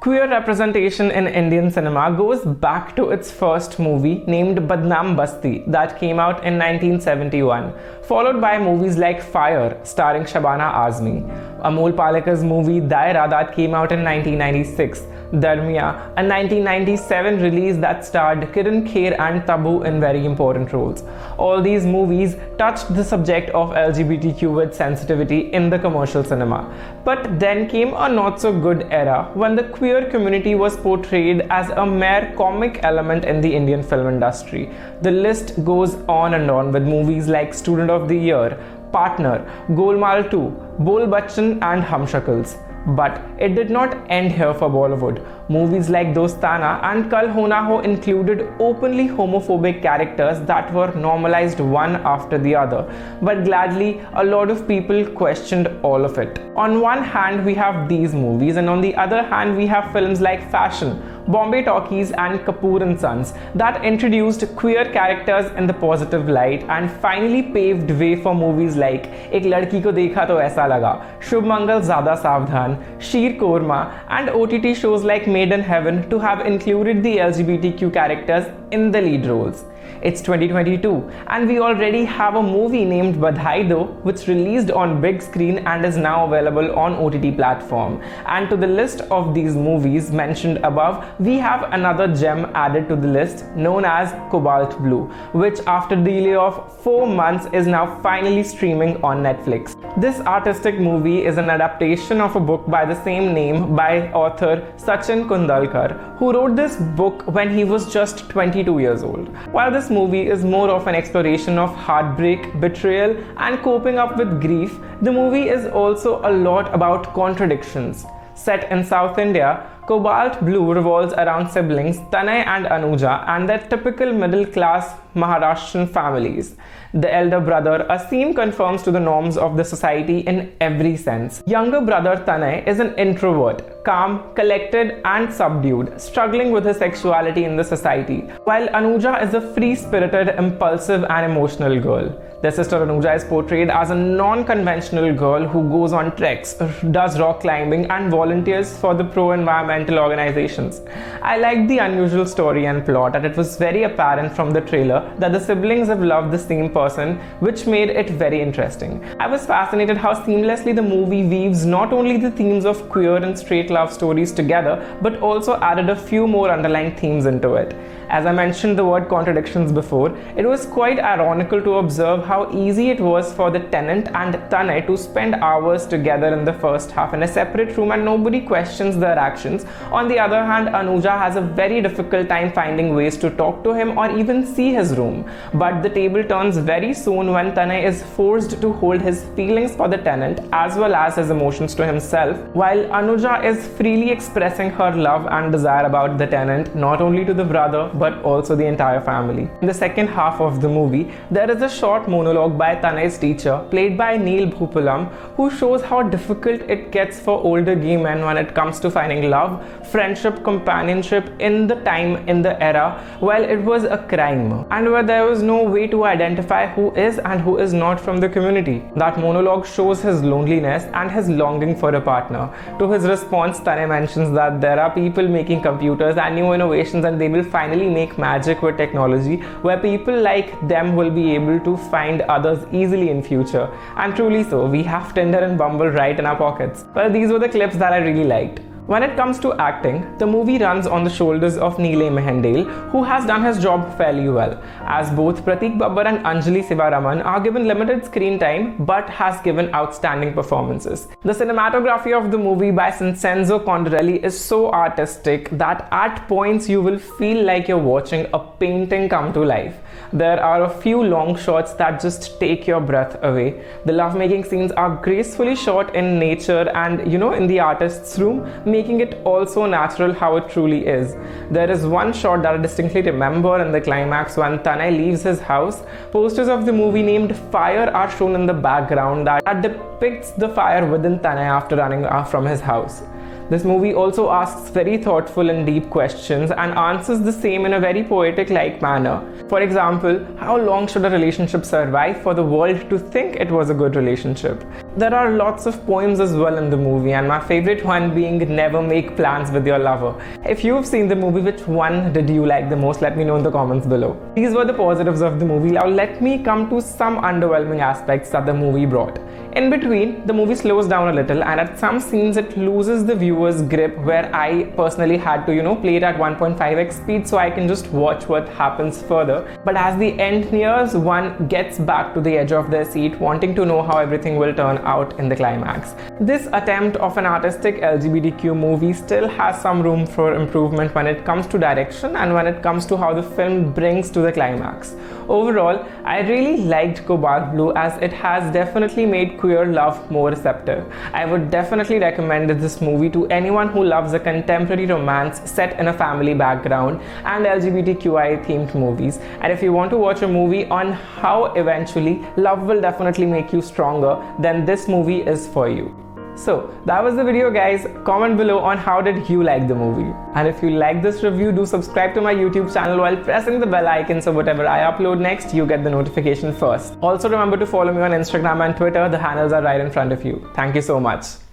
Queer representation in Indian cinema goes back to its first movie named Badnaam Basti that came out in 1971, followed by movies like Fire starring Shabana Azmi, Amol Palekar's movie Daira that came out in 1996, Darmiya, a 1997 release that starred Kiran Kher and Tabu in very important roles. All these movies touched the subject of LGBTQ with sensitivity in the commercial cinema. But then came a not so good era when the queer community was portrayed as a mere comic element in the Indian film industry. The list goes on and on with movies like Student of the Year, Partner, Golmaal 2, Bol Bachchan and Hum Shakals. But it did not end here for Bollywood. Movies like Dostana and Kal Ho Na Ho included openly homophobic characters that were normalized one after the other. But gladly, a lot of people questioned all of it. On one hand, we have these movies, and on the other hand, we have films like Fashion, Bombay Talkies and Kapoor and Sons that introduced queer characters in the positive light and finally paved way for movies like Ek Ladki Ko Dekha To Aisa Laga, Shubh Mangal Zyada Savdhan, Sheer Korma and OTT shows like Made in Heaven to have included the LGBTQ characters in the lead roles. It's 2022 and we already have a movie named Badhai Do which released on big screen and is now available on OTT platform. And to the list of these movies mentioned above, we have another gem added to the list known as Cobalt Blue, which after the delay of 4 months is now finally streaming on Netflix. This artistic movie is an adaptation of a book by the same name by author Sachin Kundalkar, who wrote this book when he was just 22 years old. While this movie is more of an exploration of heartbreak, betrayal, and coping up with grief, the movie is also a lot about contradictions. Set in South India, Cobalt Blue revolves around siblings Tanay and Anuja and their typical middle-class Maharashtrian families. The elder brother, Asim, conforms to the norms of the society in every sense. Younger brother Tanay is an introvert, calm, collected and subdued, struggling with his sexuality in the society, while Anuja is a free-spirited, impulsive and emotional girl. Their sister Anuja is portrayed as a non-conventional girl who goes on treks, does rock climbing and volunteers for the pro-environmental organizations. I liked the unusual story and plot, and it was very apparent from the trailer that the siblings have loved the same person, which made it very interesting. I was fascinated how seamlessly the movie weaves not only the themes of queer and straight love stories together, but also added a few more underlying themes into it. As I mentioned the word contradictions before, it was quite ironical to observe how easy it was for the tenant and Tanay to spend hours together in the first half in a separate room and nobody questions their actions. On the other hand, Anuja has a very difficult time finding ways to talk to him or even see his room. But the table turns very soon when Tanay is forced to hold his feelings for the tenant as well as his emotions to himself, while Anuja is freely expressing her love and desire about the tenant, not only to the brother but also the entire family. In the second half of the movie, there is a short monologue by Tanay's teacher, played by Neel Bhupalam, who shows how difficult it gets for older gay men when it comes to finding love, friendship, companionship in the era while it was a crime and where there was no way to identify who is and who is not from the community. That monologue shows his loneliness and his longing for a partner. To his response, Tanay mentions that there are people making computers and new innovations and they will finally make magic with technology where people like them will be able to find others easily in future. And truly so, we have Tinder and Bumble right in our pockets. Well, these were the clips that I really liked. When it comes to acting, the movie runs on the shoulders of Neelay Mehendale, who has done his job fairly well, as both Prateik Babbar and Anjali Sivaraman are given limited screen time but has given outstanding performances. The cinematography of the movie by Vincenzo Condorelli is so artistic that at points you will feel like you're watching a painting come to life. There are a few long shots that just take your breath away. The lovemaking scenes are gracefully shot in nature and in the artist's room, making it also natural how it truly is. There is one shot that I distinctly remember in the climax when Tanay leaves his house. Posters of the movie named Fire are shown in the background that depicts the fire within Tanay after running from his house. This movie also asks very thoughtful and deep questions and answers the same in a very poetic-like manner. For example, how long should a relationship survive for the world to think it was a good relationship? there are lots of poems as well in the movie, and my favorite one being never make plans with your lover. If you've seen the movie, which one did you like the most? Let me know in the comments below. These were the positives of the movie. Now let me come to some underwhelming aspects that the movie brought. In between, the movie slows down a little, and at some scenes it loses the viewer's grip, where I personally had to play it at 1.5x speed so I can just watch what happens further. But as the end nears, one gets back to the edge of their seat, wanting to know how everything will turn out in the climax. This attempt of an artistic LGBTQ movie still has some room for improvement when it comes to direction and when it comes to how the film brings to the climax. Overall, I really liked Cobalt Blue, as it has definitely made queer love more receptive. I would definitely recommend this movie to anyone who loves a contemporary romance set in a family background and LGBTQI themed movies. And if you want to watch a movie on how eventually love will definitely make you stronger, then this movie is for you. So that was the video, guys. Comment below on how did you like the movie. And if you like this review, do subscribe to my YouTube channel while pressing the bell icon so whatever I upload next, you get the notification first. Also remember to follow me on Instagram and Twitter. The handles are right in front of you. Thank you so much.